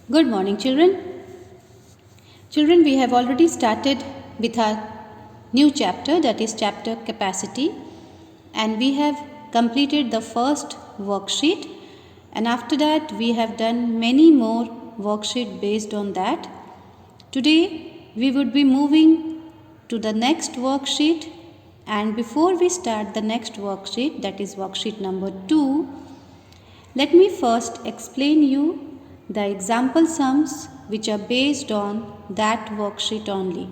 Good morning, children. Children, we have already started with our new chapter, that is chapter capacity, and we have completed the first worksheet, and after that we have done many more worksheets based on that. Today we would be moving to the next worksheet, and before we start the next worksheet, that is worksheet number 2, let me first explain you the example sums which are based on that worksheet only.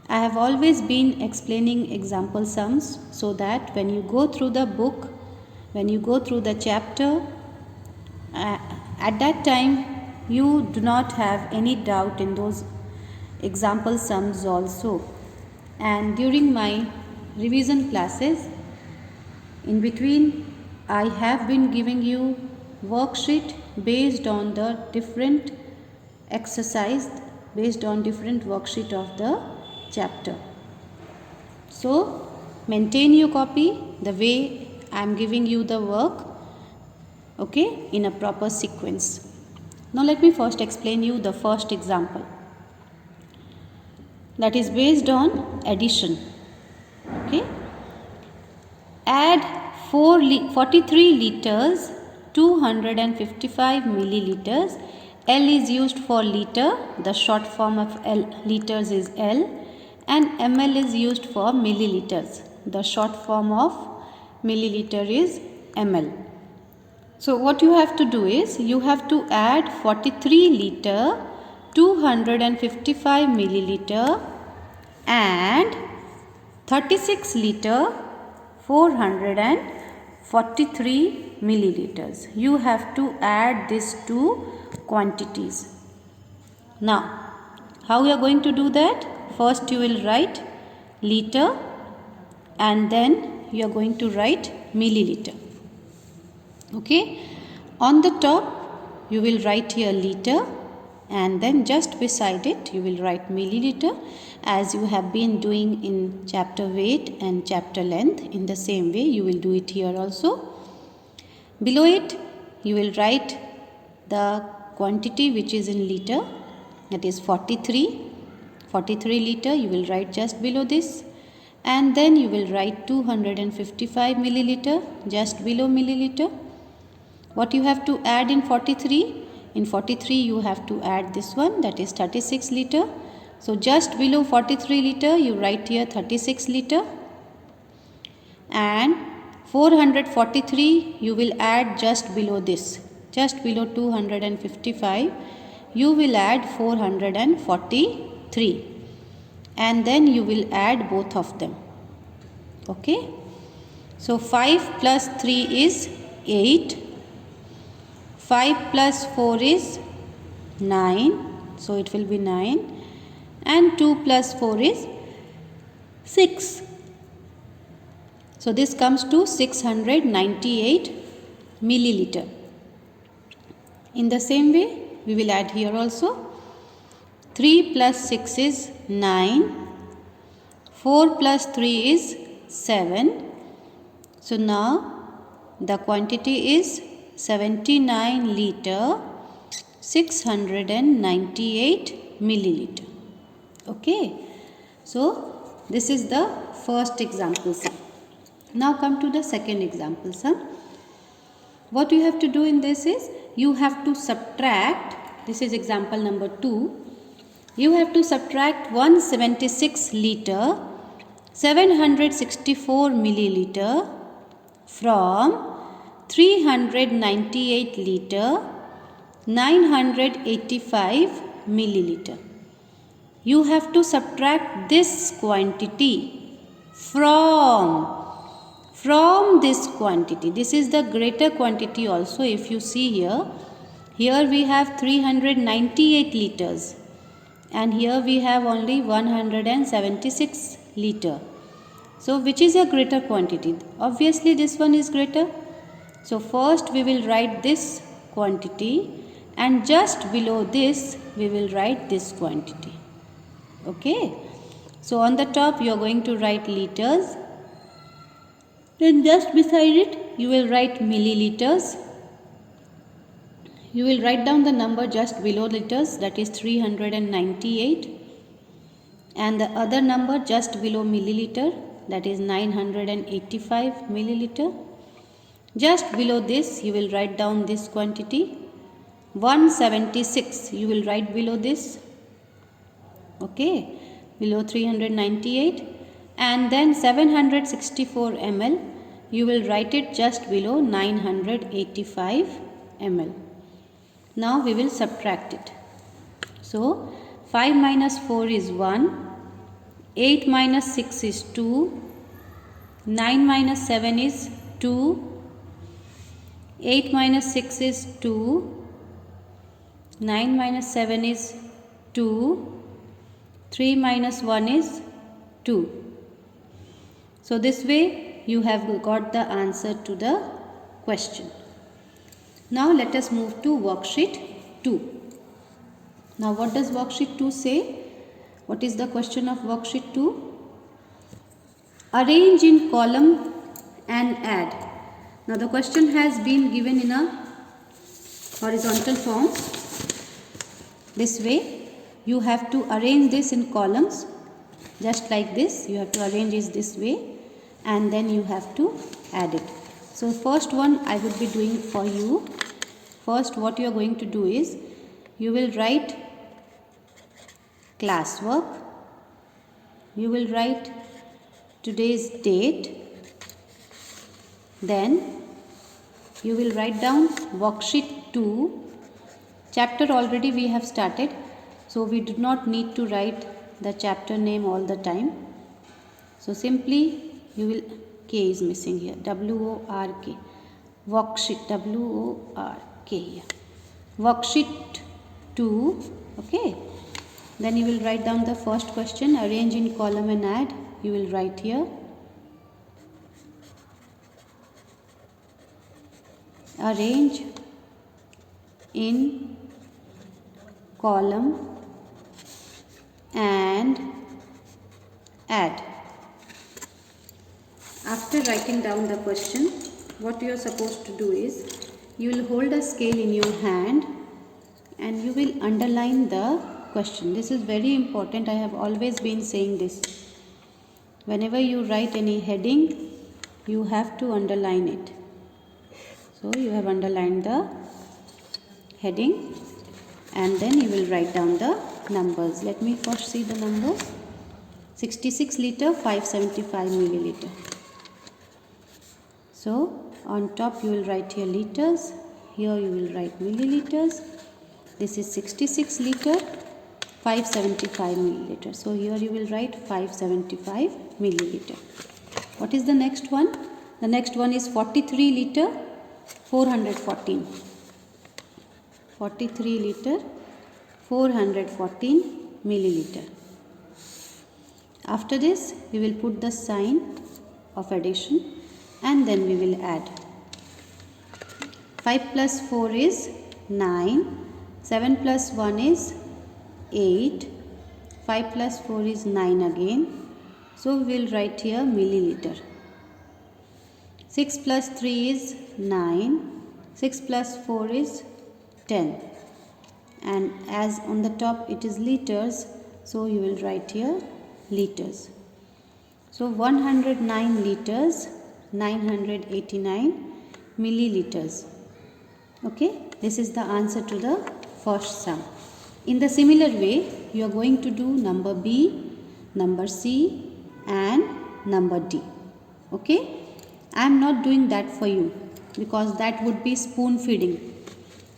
I have always been explaining example sums so that when you go through the book, when you go through the chapter, at that time you do not have any doubt in those example sums also. And during my revision classes, in between, I have been giving you worksheet based on the different exercise, based on different worksheet of the chapter. So, maintain your copy the way I am giving you the work, okay, in a proper sequence. Now, let me first explain you the first example. That is based on addition, okay. Add 43 liters 255 milliliters. L is used for liter, the short form of L liters is L, and ml is used for milliliters, the short form of milliliter is ml. So what you have to do is you have to add 43 liter 255 milliliter and 36 liter 443 milliliters. You have to add these two quantities. Now, how you are going to do that? First you will write liter and then you are going to write milliliter. Okay. On the top you will write here liter and then just beside it you will write milliliter, as you have been doing in chapter weight and chapter length. In the same way you will do it here also. Below it you will write the quantity which is in liter, that is 43 liter, you will write just below this, and then you will write 255 milliliter just below milliliter. What you have to add in 43? In 43 you have to add this one, that is 36 liter. So just below 43 liter you write here 36 liter, and 443 you will add just below this, just below 255 you will add 443, and then you will add both of them. Okay. So 5 plus 3 is 8. 5 plus 4 is 9, so it will be 9, and 2 plus 4 is 6. So this comes to 698 milliliter. In the same way, we will add here also. 3 plus 6 is 9. 4 plus 3 is 7. So now the quantity is 79 liter 698 milliliter. Okay. So this is the first example sum. Now come to the second example sum. What you have to do in this is you have to subtract, this is example number 2, you have to subtract 176 liter 764 milliliter from 398 liter 985 milliliter. You have to subtract this quantity from this quantity. This is the greater quantity also. If you see here we have 398 liters and here we have only 176 liter. So which is a greater quantity? Obviously this one is greater. So first we will write this quantity and just below this we will write this quantity. Okay. So on the top you are going to write liters, then just beside it you will write milliliters, You will write down the number just below liters, that is 398, and the other number just below milliliter, that is 985 milliliter. Just below this you will write down this quantity 176, you will write below this, okay, below 398, and then 764 ml you will write it just below 985 ml. Now we will subtract it. So 5 minus 4 is 1, 8 minus 6 is 2, 9 minus 7 is 2, 8 minus 6 is 2, 9 minus 7 is 2, 3 minus 1 is 2. So this way you have got the answer to the question. Now let us move to worksheet 2. Now what does worksheet 2 say? What is the question of worksheet 2? Arrange in column and add. Now the question has been given in a horizontal form. This way you have to arrange this in columns, just like this. You have to arrange it this way and then you have to add it. So first one I would be doing for you. First what you are going to do is you will write classwork, you will write today's date, then you will write down worksheet 2. Chapter already we have started, so we do not need to write the chapter name all the time. So simply you will, K is missing here, WORK, worksheet, WORK here, worksheet 2, okay. Then you will write down the first question, arrange in column and add. You will write here arrange in column and add. After writing down the question, what you are supposed to do is you will hold a scale in your hand and you will underline the question. This is very important. I have always been saying this. Whenever you write any heading, you have to underline it. So you have underlined the heading and then you will write down the numbers. Let me first see the numbers. 66 liter, 575 milliliter. So on top you will write here liters, here you will write milliliters. This is 66 liter, 575 milliliter. So here you will write 575 milliliter. What is the next one? The next one is 43 liter, 414. 43 liter, 414 milliliter. After this, we will put the sign of addition and then we will add. 5 plus 4 is 9, 7 plus 1 is 8, 5 plus 4 is 9 again. So we will write here milliliter. 6 plus 3 is 9, 6 plus 4 is 10. And as on the top it is liters, so you will write here liters. So 109 liters, 989 milliliters. Okay, this is the answer to the first sum. In the similar way, you are going to do number B, number C and number D. Okay, I am not doing that for you because that would be spoon feeding.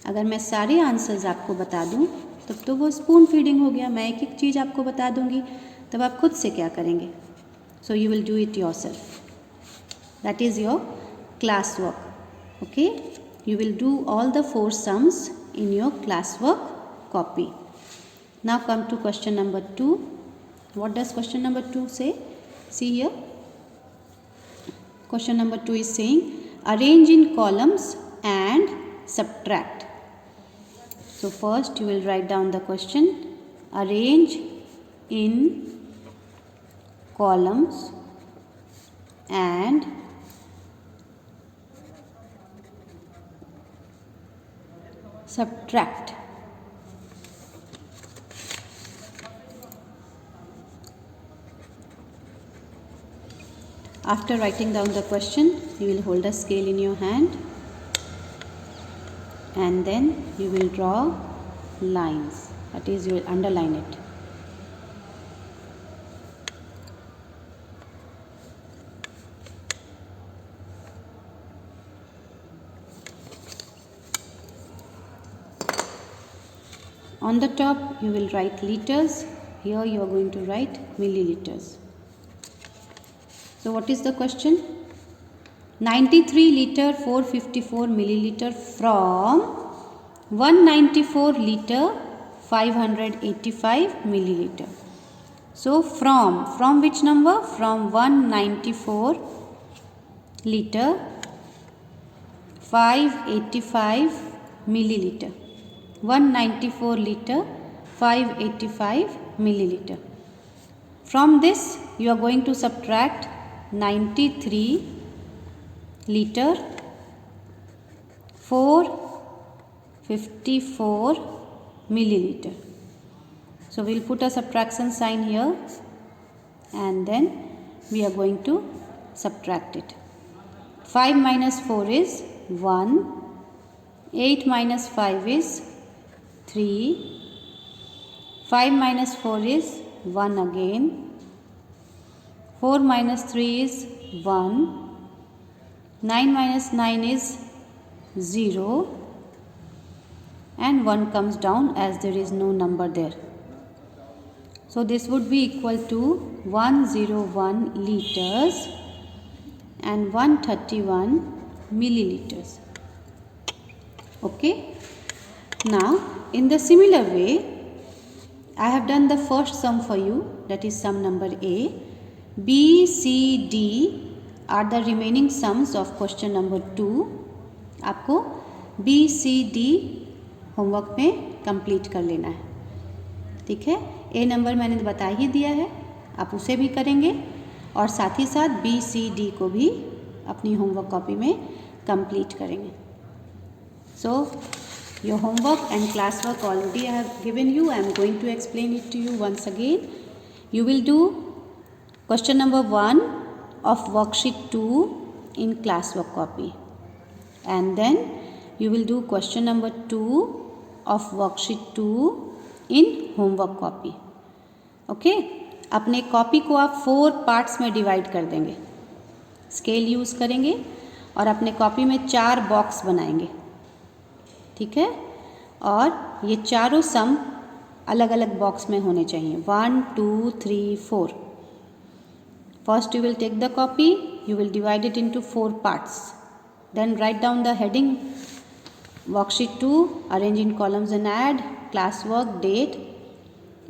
अगर मैं सारे answers आपको बता दूं तब तो वो spoon feeding हो गया. मैं एक एक चीज़ आपको बता दूंगी, तब आप खुद से क्या करेंगे? So you will do it yourself. That is your classwork. Okay, you will do all the 4 sums in your classwork copy. Now come to question number 2. What does question number 2 say? See here. Question number 2 is saying arrange in columns and subtract. So first you will write down the question, arrange in columns and subtract. After writing down the question, you will hold a scale in your hand and then you will draw lines, that is, you will underline it. On the top you will write liters, here you are going to write milliliters. So what is the question? 93 liter 454 milliliter from 194 liter 585 milliliter. So from which number? From 194 liter 585 milliliter. 194 liter 585 milliliter. From this you are going to subtract 93 liter 454 milliliter. So we will put a subtraction sign here and then we are going to subtract it. 5 minus 4 is 1, 8 minus 5 is 3, 5 minus 4 is 1 again, 4 minus 3 is 1, 9 minus 9 is 0 and 1 comes down as there is no number there. So this would be equal to 101 liters and 131 milliliters. Okay. Now in the similar way, I have done the first sum for you, that is sum number A. B, C, D are the remaining sums of question number 2. आपको B, C, D homework में complete कर लेना है. ठीक है, A number मैंने बता ही दिया है, आप उसे भी करेंगे और साथ ही साथ B, C, D को भी अपनी होमवर्क कॉपी में कंप्लीट करेंगे. So your homework and classwork already I have given you. I am going to explain it to you once again. You will do question number 1 of worksheet 2 in classwork copy and then you will do question number 2 of worksheet 2 in homework copy. Okay, अपने copy को आप 4 parts में divide कर देंगे, scale use करेंगे और अपने copy में 4 बॉक्स बनाएंगे. ठीक है, और ये चारों सम अलग अलग बॉक्स में होने चाहिए. 1, 2, 3, 4. First you will take the copy, you will divide it into 4 parts. Then write down the heading worksheet 2, arrange in columns and add, classwork, date,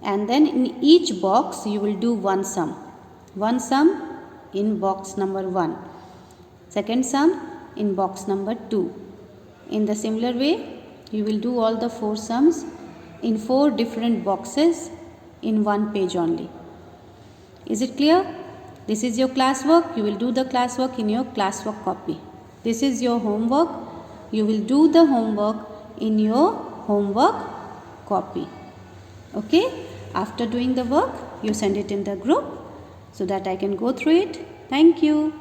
and then in each box you will do one sum. One sum in box number 1, second sum in box number 2. In the similar way you will do all the 4 sums in 4 different boxes in 1 page only. Is it clear? This is your classwork. You will do the classwork in your classwork copy. This is your homework. You will do the homework in your homework copy. Okay? After doing the work, you send it in the group so that I can go through it. Thank you.